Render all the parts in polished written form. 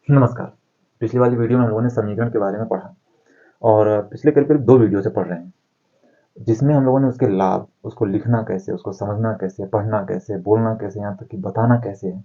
नमस्कार। पिछली वाली वीडियो में हम लोगों ने समीकरण के बारे में पढ़ा और पिछले करीब-करीब 2 वीडियो से पढ़ रहे हैं, जिसमें हम लोगों ने उसके लाभ, उसको लिखना कैसे, उसको समझना कैसे, पढ़ना कैसे, बोलना कैसे, यहाँ तक कि बताना कैसे है,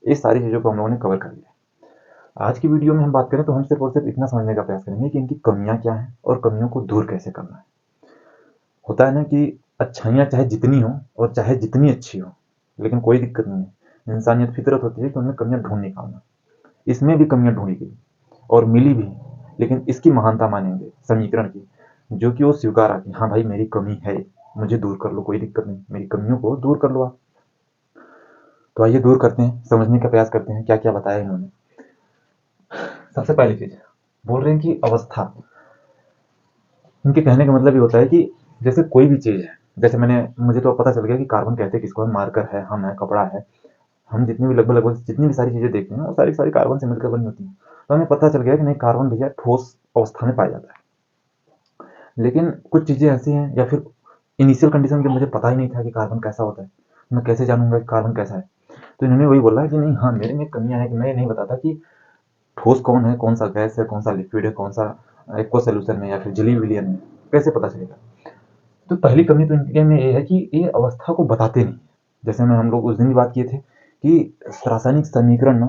ये सारी चीज़ों को हम लोगों ने कवर कर लिया है। आज की वीडियो में हम बात करें तो हम सिर्फ़ और सिर्फ़ इतना समझने का प्रयास करेंगे कि इनकी कमियाँ क्या हैं और कमियों को दूर कैसे करना है। होता है ना कि अच्छाइयाँ चाहे जितनी हों और चाहे जितनी अच्छी हों, लेकिन कोई दिक्कत नहीं है। इंसानियत फितरत होती है कि उनमें कमियाँ ढूँढ निकालना। इसमें भी कमियाँ ढूँढी गई और मिली भी, लेकिन इसकी महानता मानेंगे समीकरण की, जो कि वो स्वीकारा कि हाँ भाई मेरी कमी है, मुझे दूर कर लो, कोई दिक्कत नहीं, मेरी कमियों को दूर कर लो आप। तो आइए दूर करते हैं, समझने का प्रयास करते हैं क्या क्या बताया इन्होंने। सबसे पहली चीज बोल रहे हैं कि अवस्था। इनके कहने का मतलब ये होता है कि जैसे कोई भी चीज है, जैसे मुझे तो अब पता चल गया कि कार्बन कहते हैं किसको है, मार्कर है, हम है, कपड़ा है। हम जितनी भी लगभग जितनी भी सारी चीजें देखते हैं वो सारी सारी कार्बन से मिलकर बनी होती हैं। तो हमें पता चल गया कि नहीं, कार्बन भैया ठोस अवस्था में पाया जाता है। लेकिन कुछ चीजें ऐसी हैं या फिर इनिशियल कंडीशन में मुझे पता ही नहीं था कि कार्बन कैसा होता है, मैं कैसे जानूंगा कि कार्बन कैसा है। तो इन्होंने वही बोला कि नहीं, हाँ मेरे में कमियां हैं कि मैं ये नहीं बताता कि ठोस कौन है, कौन सा गैस है, कौन सा लिक्विड है, कौन सा एक्वा सोल्यूशन में या फिर जली विलियन में, कैसे पता चलेगा। तो पहली कमी तो इनके में ये है कि ये अवस्था को बताते नहीं। जैसे मैं हम लोग उस दिन भी बात किए थे कि रासायनिक समीकरण ना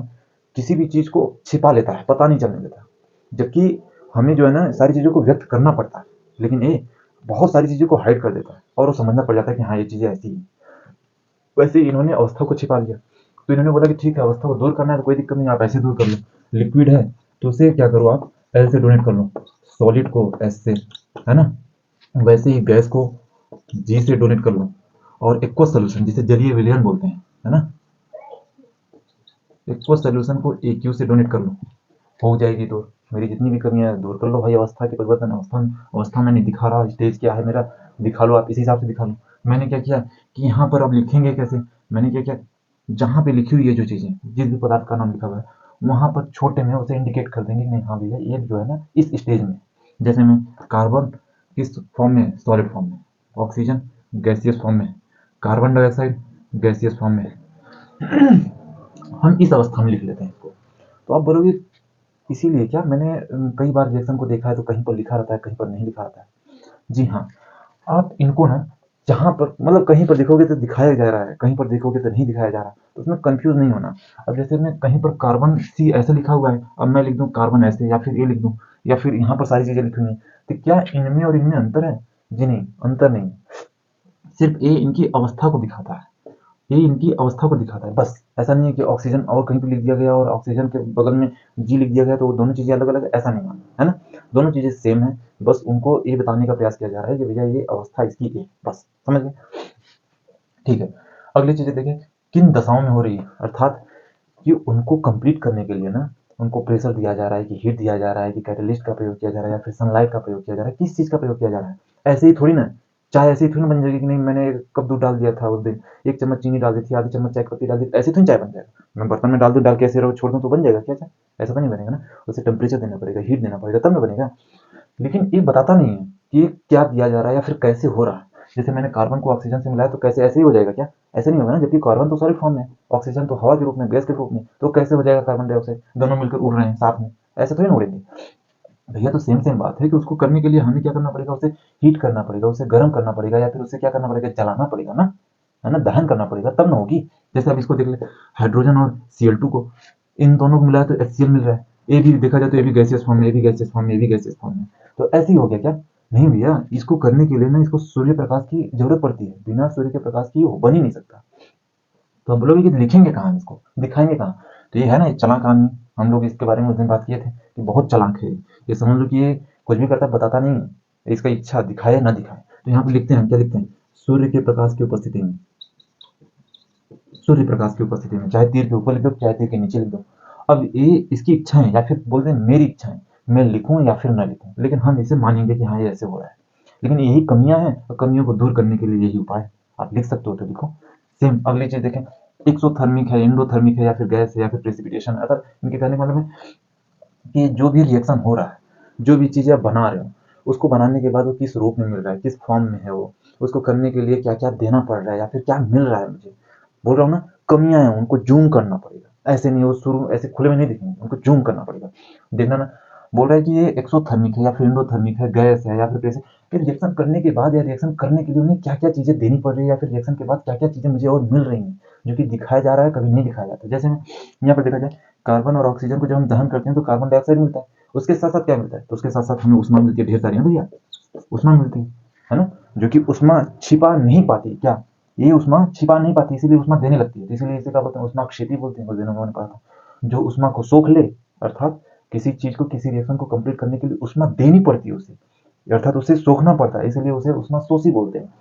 किसी भी चीज को छिपा लेता है, पता नहीं चलने देता, जबकि हमें जो है ना सारी चीजों को व्यक्त करना पड़ता है, लेकिन ये बहुत सारी चीजों को हाइड कर देता है और वो समझना पड़ जाता है कि हाँ ये चीजें ऐसी है। वैसे ही इन्होंने अवस्था को छिपा लिया। तो इन्होंने बोला कि ठीक है, अवस्था को दूर करना है तो कोई दिक्कत नहीं, आप ऐसे दूर कर लो। लिक्विड है तो उसे क्या करो, आप एल से डोनेट कर लो, सॉलिड को एस से, है ना। वैसे ही गैस को जी से डोनेट कर लो, और एक्वा सोल्यूशन जिसे जलीय विलयन बोलते हैं, है ना, एक्वा सोल्यूशन को ए क्यू से डोनेट कर लो, हो जाएगी दूर। मेरी जितनी भी कमियां हैं दूर कर लो भाई। अवस्था के परिवर्तन, अवस्था में नहीं दिखा रहा, स्टेज क्या है मेरा दिखा लो, आप इसी हिसाब से दिखा लो। मैंने क्या किया कि यहाँ पर अब लिखेंगे कैसे, मैंने क्या किया, जहाँ पे लिखी हुई है जो चीजें, जिस भी पदार्थ का नाम लिखा हुआ है, वहां पर छोटे में उसे इंडिकेट कर देंगे कि नहीं हाँ भैया ये जो है ना इस स्टेज में। जैसे मैं कार्बन किस फॉर्म में, सॉलिड फॉर्म में, ऑक्सीजन गैसियस फॉर्म में, कार्बन डाइऑक्साइड गैसियस फॉर्म में, हम इस अवस्था में लिख लेते हैं इसको। तो आप बोलोगे इसीलिए क्या, मैंने कई बार रिएक्शन को देखा है तो कहीं पर लिखा रहता है, कहीं पर नहीं लिखा रहता है। जी हाँ, आप इनको ना जहाँ पर मतलब कहीं पर देखोगे तो दिखाया जा रहा है, कहीं पर देखोगे तो नहीं दिखाया जा रहा, तो उसमें कंफ्यूज नहीं होना। अब जैसे मैं कहीं पर कार्बन सी ऐसे लिखा हुआ है, अब मैं लिख दूं कार्बन ऐसे, या फिर ए लिख दूं, या फिर यहाँ पर सारी चीजें लिखी हुई हैं, तो क्या इनमें और इनमें अंतर है? जी नहीं, अंतर नहीं। सिर्फ ए इनकी अवस्था को दिखाता है, ये इनकी अवस्था को दिखाता है बस। ऐसा नहीं है कि ऑक्सीजन और कहीं पे लिख दिया गया और ऑक्सीजन के बगल में जी लिख दिया गया तो वो दोनों चीजें अलग अलग है, ऐसा नहीं मानना है ना। दोनों चीजें सेम है, बस उनको ये बताने का प्रयास किया जा रहा है कि भैया ये अवस्था इसकी ए, बस समझ गए। ठीक है, अगली चीजें देखें किन दशाओं में हो रही है, अर्थात कि उनको कंप्लीट करने के लिए ना उनको प्रेशर दिया जा रहा है कि हीट दिया जा रहा है कि कैटलिस्ट का प्रयोग किया जा रहा है या फिर सनलाइट का प्रयोग किया जा रहा है, किस चीज का प्रयोग किया जा रहा है। ऐसे ही थोड़ी ना, चाय ऐसे ही थोड़ी ना बन जाएगी कि नहीं मैंने एक कप दूध डाल दिया था उस दिन, एक चम्मच चीनी डाल दी थी, आधी चम्मच चाय पत्ती डाल दी, ऐसे थोड़ी चाय बन जाएगा। मैं बर्तन में डाल दूं, डाल के ऐसे छोड़ दूं तो बन जाएगा क्या चाय? ऐसा तो नहीं बनेगा ना, उसे टेम्परेचर देना पड़ेगा, हीट देना पड़ेगा, तब ना बनेगा। लेकिन ये बताता नहीं है कि ये क्या दिया जा रहा है या फिर कैसे हो रहा है। जैसे मैंने कार्बन को ऑक्सीजन से मिलाया तो कैसे ऐसे ही हो जाएगा क्या? ऐसे नहीं होगा ना, जबकि कार्बन तो सॉलिड फॉर्म में है, ऑक्सीजन तो हवा के रूप में, गैस के रूप में, तो कैसे हो जाएगा कार्बन डाइऑक्साइड, दोनों मिलकर उड़ रहे हैं साथ में, ऐसे थोड़ी ना उड़ेंगे। भैया तो सेम सेम बात है कि उसको करने के लिए हमें क्या करना पड़ेगा, उसे हीट करना पड़ेगा, उसे गर्म करना पड़ेगा, या फिर उसे क्या करना पड़ेगा, जलाना पड़ेगा ना, है ना, दहन करना पड़ेगा, तब ना होगी। जैसे अब इसको देख ले, हाइड्रोजन और Cl2 को, इन दोनों को मिलाया तो HCl मिल रहा है। ये भी देखा जाए तो ये भी गैसियस फॉर्म में, ये भी गैसियस फॉर्म में, ये भी गैसियस फॉर्म में। तो ऐसे ही हो गया क्या? नहीं भैया, इसको करने के लिए ना इसको सूर्य प्रकाश की जरूरत पड़ती है, बिना सूर्य के प्रकाश की वो बन ही नहीं सकता। तो हम बोलोगे कि लिखेंगे कहाँ इसको, दिखाएंगे कहाँ? तो ये है ना एक चालाक आदमी, हम लोग इसके बारे में उस दिन बात किए थे कि बहुत चालाक है ये समझ लो कि ये कुछ भी करता है बताता नहीं है, इसका इच्छा दिखाए ना दिखाए। तो यहाँ पे लिखते हैं, क्या लिखते हैं, सूर्य के प्रकाश की उपस्थिति में, सूर्य प्रकाश की उपस्थिति में, चाहे तीर के ऊपर लिख दो चाहे तीर के नीचे लिख दो। अब ये इसकी इच्छा है, या फिर बोलते हैं मेरी इच्छा है, मैं लिखूं या फिर ना लिखूं, लेकिन हम इसे मानेंगे कि हाँ ये ऐसे हो रहा है। लेकिन यही कमियां हैं और कमियों को दूर करने के लिए यही उपाय है। आप लिख सकते हो तो लिखो। सेम अगली चीज देखें, एक्सोथर्मिक है, एंडोथर्मिक है, या फिर गैस है, या फिर प्रेसिपिटेशन। अगर इनके कहने का मतलब है कि जो भी रिएक्शन हो रहा है, जो भी चीजें आप बना रहे हो, उसको बनाने के बाद वो किस रूप में मिल रहा है, किस फॉर्म में है वो, उसको करने के लिए क्या क्या देना पड़ रहा है या फिर क्या मिल रहा है मुझे। बोल रहा हूँ ना, कमियां हैं उनको जूम करना पड़ेगा, ऐसे नहीं, वो शुरू ऐसे खुले में नहीं दिखेंगे, उनको जूम करना पड़ेगा, देखना ना। बोल रहा है कि ये एक्सोथर्मिक है या फिर एंडोथर्मिक है, गैस है या फिर कैसे। फिर रिएक्शन करने के बाद या रिएक्शन करने के लिए उन्हें क्या क्या चीज़ें देनी पड़ रही है, या फिर रिएक्शन के बाद क्या क्या चीज़ें मुझे और मिल रही हैं, जो कि दिखाया जा रहा है, कभी नहीं दिखाया जाता। जैसे में यहाँ पर देखा जाए, कार्बन और ऑक्सीजन को जब हम दहन करते हैं तो कार्बन डाइऑक्साइड मिलता है, उसके साथ साथ क्या मिलता है, तो उसके साथ साथ हमें उष्मा मिलती है, ढेर सारी ना भैया, उष्मा मिलती है ना, जो कि उष्मा छिपा नहीं पाती। क्या ये उष्मा छिपा नहीं पाती, इसीलिए उष्मा देने लगती है, तो इसीलिए इसे क्या बोलते हैं, उष्मा क्षेपी बोलते हैं। कुछ दिनों में मैंने पढ़ा था, जो उष्मा को सोख ले, अर्थात किसी चीज को, किसी रिएक्शन को कंप्लीट करने के लिए उष्मा देनी पड़ती है उसे, अर्थात उसे सोखना पड़ता है, इसलिए उसे उष्मा शोषी बोलते हैं।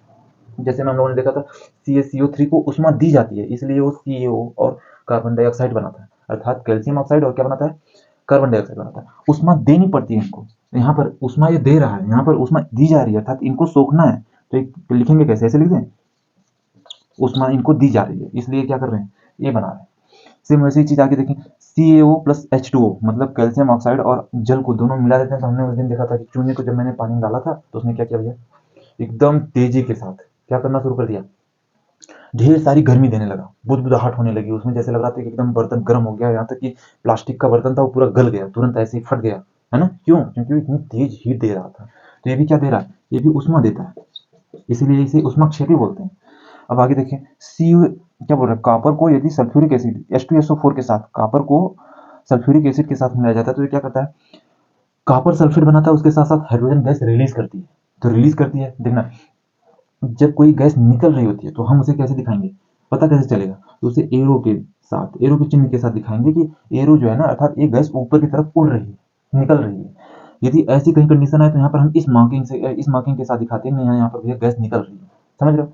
जैसे में हम लोगों ने देखा था, CaCO3 को उष्मा दी जाती है, इसलिए वो CaO और कार्बन डाइऑक्साइड बनाता है, अर्थात कैल्शियम ऑक्साइड और क्या बनाता है, कार्बन डाइऑक्साइड बनाता है। उष्मा देनी पड़ती है इनको, यहाँ पर उष्मा ये दे रहा है, यहाँ पर उष्मा दी जा रही है, अर्थात इनको सोखना है। तो एक लिखेंगे कैसे, ऐसे लिख दें, उष्मा इनको दी जा रही है, इसलिए क्या कर रहे हैं, ये बना रहे हैं। सेम वैसी चीज आगे देखें, CaO प्लस H2O, मतलब कैल्शियम ऑक्साइड और जल को दोनों मिला देते हैं। तो हमने उस दिन देखा था कि चूने को जब मैंने पानी में डाला था तो उसने क्या किया भैया, एकदम तेजी के साथ क्या करना शुरू कर दिया, ढेर सारी गर्मी देने लगा, बुदबुदाहट होने लगी उसमें, जैसे लग रहा था कि एकदम बर्तन गर्म हो गया, यहाँ तक कि प्लास्टिक का बर्तन था वो पूरा गल गया, तुरंत ऐसे ही फट गया, है ना। क्यों, क्योंकि वो इतनी तेज हीट दे रहा था। तो ये भी क्या दे रहा है, ये भी उष्मा देता है, इसीलिए इसे उष्माक्षेपी बोलते हैं। अब आगे देखें, सी क्या बोल रहा है, कॉपर को यदि सल्फ्यूरिक एसिड H2SO4 के साथ, कॉपर को सल्फ्यूरिक एसिड के साथ मिलाया जाता है तो ये क्या करता है, कॉपर सल्फेट बनाता है, उसके साथ साथ हाइड्रोजन गैस रिलीज करती है। तो रिलीज करती है, देखना, जब कोई गैस निकल रही होती है तो हम उसे कैसे दिखाएंगे, पता कैसे चलेगा, तो उसे एरो के साथ, एरो के चिन्ह के साथ दिखाएंगे कि एरो जो है ना, अर्थात ये गैस ऊपर की तरफ उड़ रही है, निकल रही है। यदि ऐसी कहीं कंडीशन है तो यहाँ पर हम इस मार्किंग से, इस मार्किंग के साथ दिखाते हैं, यहाँ पर भैया गैस निकल रही है, समझ रहे हो।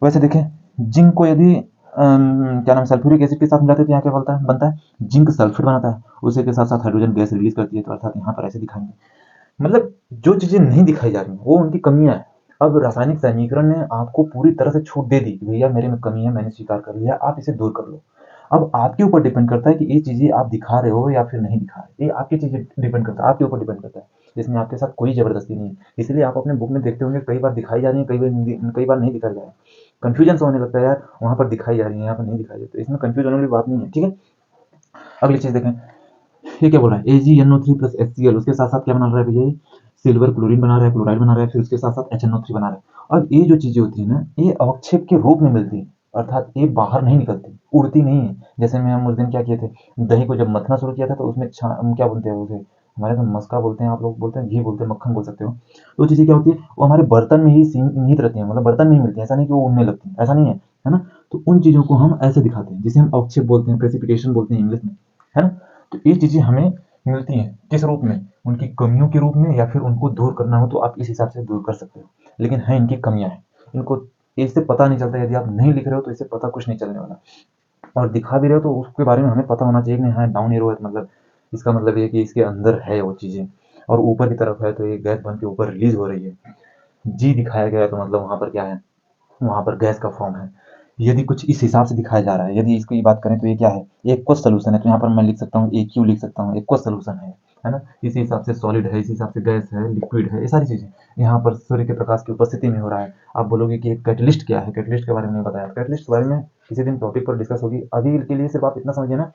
वैसे देखें, जिंक को यदि क्या नाम, सल्फ्यूरिक एसिड के साथ मिलाते हैं तो यहाँ क्या बनता है जिंक सल्फेट बनाता है, उसी के साथ साथ हाइड्रोजन गैस रिलीज करती है, तो अर्थात यहाँ पर ऐसे दिखाएंगे। मतलब जो चीजें नहीं दिखाई जा रही हैं वो उनकी कमियां हैं। अब रासायनिक समीकरण ने आपको पूरी तरह से छूट दे दी कि भैया मेरे में कमी है, मैंने स्वीकार कर लिया, आप इसे दूर कर लो। अब आपके ऊपर डिपेंड करता है कि ये चीजें आप दिखा रहे हो या फिर नहीं दिखा रहे, ये आपकी चीजें डिपेंड करता है, आपके ऊपर डिपेंड करता है, इसमें आपके साथ कोई जबरदस्ती नहीं है। इसलिए आप अपने बुक में देखते होंगे कई बार दिखाई जा रही है, कई बार नहीं दिखाई जा रही है, कंफ्यूजन से होने लगता है यार, वहां पर दिखाई जा रही है, यहाँ पर नहीं दिखाई जा रही, तो इसमें कंफ्यूज होने वाली बात नहीं है, ठीक है। अगली चीज देखें, ये क्या बोल रहा है, AgNO3 प्लस HCl, उसके साथ साथ क्या बना रहा है भैया, सिल्वर क्लोरीन बना रहा है, क्लोराइड बना रहा है, फिर उसके साथ साथ HNO3 बना रहा है। अब ये जो चीजें होती है ना, ये अवक्षेप के रूप में मिलती है, अर्थात ये बाहर नहीं निकलती, उड़ती नहीं है। जैसे में हम उस दिन क्या किए थे, दही को जब मथना शुरू किया था तो उसमें हम क्या बोलते हैं उसे, हमारे तो मस्का बोलते हैं, आप लोग बोलते हैं घी बोलते हैं, मक्खन बोल सकते हो। तो चीजें क्या होती है, वो हमारे बर्तन में ही निहित रहती है, मतलब बर्तन में ही मिलती है, ऐसा नहीं कि वो उड़ने लगती है, ऐसा नहीं है ना। तो उन चीजों को हम ऐसे दिखाते हैं, जिसे हम अवक्षेप बोलते हैं, प्रेसिपिटेशन बोलते हैं इंग्लिश में, है ना। तो ये चीजें हमें मिलती हैं किस रूप में, उनकी कमियों के रूप में, या फिर उनको दूर करना हो तो आप इस हिसाब से दूर कर सकते हो। लेकिन है इनकी कमियां हैं, इनको इससे पता नहीं चलता, यदि आप नहीं लिख रहे हो तो इससे पता कुछ नहीं चलने वाला, और दिखा भी रहे हो तो उसके बारे में हमें पता होना चाहिए कि नहीं, हाँ डाउन एरो है, मतलब इसका मतलब ये कि इसके अंदर है वो चीजें, और ऊपर की तरफ है तो ये गैस बन के ऊपर रिलीज हो रही है। जी दिखाया गया है तो मतलब वहां पर क्या है, वहां पर गैस का फॉर्म है। यदि कुछ इस हिसाब से दिखाया जा रहा है, यदि इसकी बात करें तो ये क्या है, एक्वस सोल्यूशन है, तो यहाँ पर मैं लिख सकता हूँ AQ, लिख सकता हूँ एक्वस सोल्यूशन है ना। इसी हिसाब से सॉलिड है, इसी हिसाब से गैस है, लिक्विड है, ये सारी चीजें यहाँ पर सूर्य के प्रकाश की उपस्थिति में हो रहा है। आप बोलोगे कि एक कैटलिस्ट क्या है, कैटलिस्ट के बारे में नहीं बताया, कैटलिस्ट के बारे में किसी दिन टॉपिक पर डिस्कस होगी। अभी के लिए सिर्फ आप इतना समझिए ना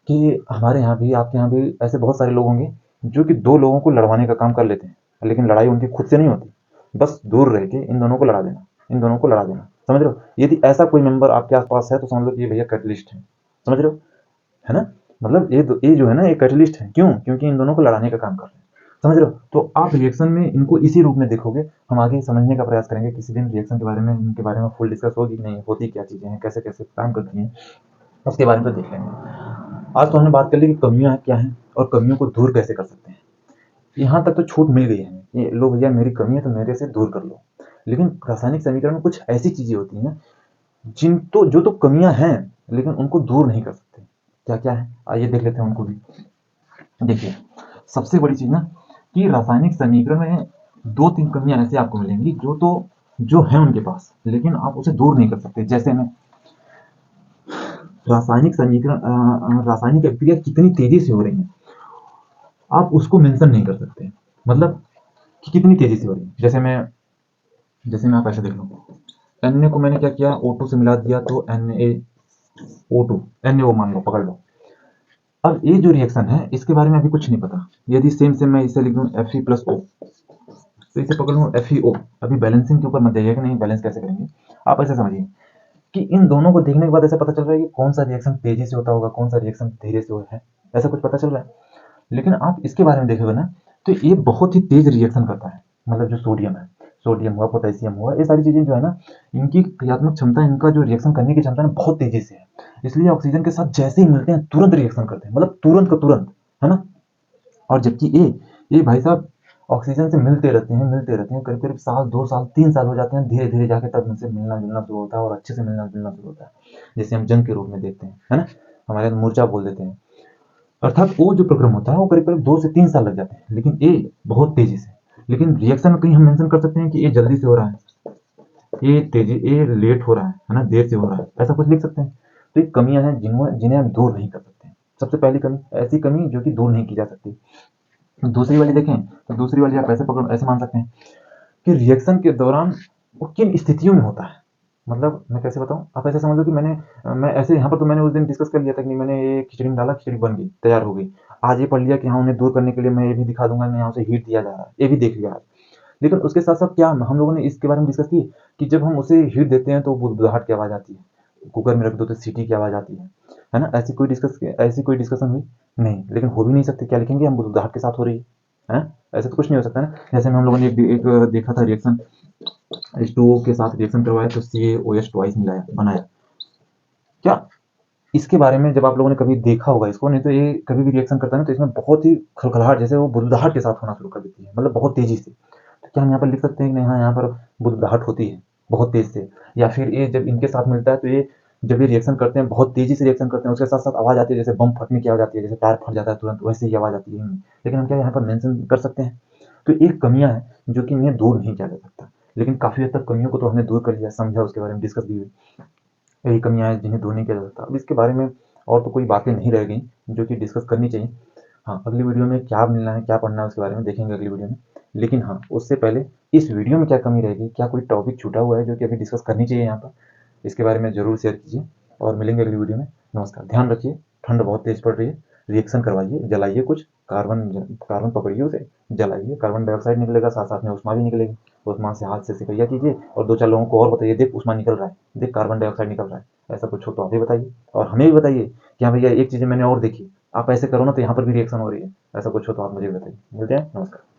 कि हमारे यहाँ भी, आपके यहाँ भी ऐसे बहुत सारे लोग होंगे जो कि दो लोगों को लड़वाने का काम कर लेते हैं, लेकिन लड़ाई उनकी खुद से नहीं होती, बस दूर रह के इन दोनों को लड़ा देना, इन दोनों को लड़ा देना, समझ रहे हो। यदि ऐसा कोई मेंबर आपके आसपास है तो समझ लो कि ये भैया कैटलिस्ट है, समझ रहे हो, है ना। मतलब ये जो है ना, ये कैटलिस्ट है, क्यों, क्योंकि इन दोनों को लड़ाने का काम कर रहे हैं, समझ रहे हो। तो आप रिएक्शन में इनको इसी रूप में देखोगे। हम आगे समझने का प्रयास करेंगे किसी दिन रिएक्शन के बारे में, इनके बारे में फुल डिस्कस होगी, नहीं होती क्या चीजें हैं, कैसे कैसे काम करती हैं, उसके बारे में तो देख लेंगे। आज तो हमने बात कर ली कि कमियां क्या हैं और कमियों को दूर कैसे कर सकते हैं। यहाँ तक तो छूट मिल गई है, ये लो भैया मेरी कमी है तो मेरे से दूर कर लो। लेकिन रासायनिक समीकरण में कुछ ऐसी चीजें होती हैं जो तो कमियां हैं लेकिन उनको दूर नहीं कर सकते। क्या क्या है, आइए देख लेते हैं उनको भी। देखिए, सबसे बड़ी चीज ना, कि रासायनिक समीकरण में दो तीन कमियां ऐसे आपको मिलेंगी जो है उनके पास, लेकिन आप उसे दूर नहीं कर सकते। जैसे में रासायनिक समीकरण, रासायनिक अभिक्रिया कितनी तेजी से हो रही है, आप उसको मेंशन नहीं कर सकते, मतलब कि कितनी तेजी से हो रही है। जैसे मैं आप ऐसे देख लो, Na को मैंने क्या किया, O2 से मिला दिया तो Na O2 NaO मान लो, पकड़ लो। अब ये जो रिएक्शन है इसके बारे में अभी कुछ नहीं पता। यदि सेम सेम मैं इसे लिख दूं Fe+O, तो इसे पकड़ लूं FeO। अभी बैलेंसिंग के ऊपर मत जाइए कि नहीं बैलेंस कैसे करेंगे, आप ऐसे समझिए कि इन दोनों को देखने के बाद ऐसा पता चल रहा है कि कौन सा रिएक्शन तेजी से होता होगा, कौन सा रिएक्शन धीरे से है, ऐसा कुछ पता चल रहा है। लेकिन आप इसके बारे में देखोगे ना तो ये बहुत ही तेज रिएक्शन करता है। मतलब जो सोडियम है, सोडियम हुआ, पोटेशियम हुआ, ये सारी चीजें जो है ना, इनकी क्रियात्मक क्षमता, इनका जो रिएक्शन करने की क्षमता है बहुत तेजी से है। इसलिए ऑक्सीजन के साथ जैसे ही मिलते हैं तुरंत रिएक्शन करते हैं, मतलब तुरंत का तुरंत, है ना। और जबकि ये भाई साहब ऑक्सीजन से मिलते रहते हैं, करीब करीब साल, 2 साल, 3 साल हो जाते हैं, धीरे धीरे जाके तब उनसे मिलना जुलना शुरू होता है और अच्छे से मिलना जुलना शुरू होता है। जैसे हम जंग के रूप में देखते हैं, है ना, हमारे यहाँ मूर्छा बोल देते हैं। अर्थात वो जो प्रक्रम होता है वो करीब करीब 2 से 3 साल लग जाते हैं, लेकिन ये बहुत तेजी से। लेकिन रिएक्शन कहीं हम मेंशन कर सकते हैं कि ये जल्दी से हो रहा है, ये लेट हो रहा है ना, देर से हो रहा है, ऐसा कुछ लिख सकते हैं। तो ये कमियां हैं जिन्हें हम दूर नहीं कर सकते। सबसे पहली कमी, ऐसी कमी जो कि दूर नहीं की जा सकती। दूसरी वाली देखें तो दूसरी वाली आप ऐसे पकड़, ऐसे मान सकते हैं कि रिएक्शन के दौरान वो किन स्थितियों में होता है। मतलब मैं कैसे बताऊं, आप ऐसे समझ लो कि मैं ऐसे यहाँ पर तो मैंने उस दिन डिस्कस कर लिया था कि मैंने ये खिचड़ी में डाला, खिचड़ी बन गई, तैयार हो गई। आज ये पढ़ लिया कि हाँ उन्हें दूर करने के लिए मैं ये भी दिखा दूंगा, मैं यहाँ से हीट दिया जा रहा है, ये भी देख लिया आज। लेकिन उसके साथ साथ क्या हम लोगों ने इसके बारे में डिस्कस की कि जब हम उसे हीट देते हैं तो बुदबुदाहट की आवाज़ आती है, कुकर में रख दो तो सीटी की आवाज़ आती है ना। ऐसी कोई डिस्कशन हुई नहीं, लेकिन हो भी नहीं सकती, क्या लिखेंगे हम, बुदबुदाहट के साथ हो रही है। ऐसे तो कुछ नहीं हो सकता ना। जैसे में हम लोगों ने एक देखा था रिएक्शन, H2O के साथ रिएक्शन करवाया तो CaOH ट्वाइस मिलाया बनाया। क्या इसके बारे में जब आप लोगों ने कभी देखा होगा इसको, नहीं तो ये कभी भी रिएक्शन करता है ना तो इसमें बहुत ही खलखलाहट, जैसे वो बुदबुदाहट के साथ होना शुरू कर देती है, मतलब बहुत तेजी से। तो क्या हम यहाँ पर लिख सकते हैं कि नहीं, हाँ यहाँ पर बुदबुदाहट होती है बहुत तेज से। या फिर ये जब इनके साथ मिलता है तो ये जब ये रिएक्शन करते हैं बहुत तेजी से रिएक्शन करते हैं, उसके साथ साथ आवाज आती है, जैसे बम फटने की आवाज आती है, जैसे टायर फट जाता है तुरंत वैसे ही आवाज आती है इनमें। लेकिन हम क्या यहाँ पर मेंशन कर सकते हैं। तो एक कमियां हैं जो कि इन्हें दूर नहीं किया जा सकता, लेकिन काफी हद तक कमियों को तो हमने दूर कर लिया, समझा, उसके बारे में डिस्कस भी हुई। यही कमियां हैं जिन्हें दूर नहीं किया जा सकता। अब इसके बारे में और तो कोई बातें नहीं रह गई जो कि डिस्कस करनी चाहिए। हाँ, अगली वीडियो में क्या मिलना है, क्या पढ़ना है, उसके बारे में देखेंगे अगली वीडियो में। लेकिन हाँ, उससे पहले इस वीडियो में क्या कमी रहेगी, क्या कोई टॉपिक छूटा हुआ है जो कि अभी डिस्कस करनी चाहिए यहाँ पर, इसके बारे में ज़रूर शेयर कीजिए। और मिलेंगे अगली वीडियो में। नमस्कार, ध्यान रखिए, ठंड बहुत तेज पड़ रही है, रिएक्शन करवाइए, जलाइए कुछ, कार्बन कार्बन पकड़िए, उसे जलाइए, कार्बन डाइऑक्साइड निकलेगा, साथ साथ में उष्मा भी निकलेगी। उष्मा से हाथ से सिकैया कीजिए और 2 4 लोगों को और बताइए, देख उष्मा निकल रहा है, देख कार्बन डाइऑक्साइड निकल रहा है। ऐसा कुछ हो तो आप भी बताइए, और हमें भी बताइए कि हाँ भैया एक चीज़ मैंने और देखी, आप ऐसे करो ना तो यहाँ पर भी रिएक्शन हो रही है। ऐसा कुछ हो तो आप मुझे बताइए। मिलते हैं, नमस्कार।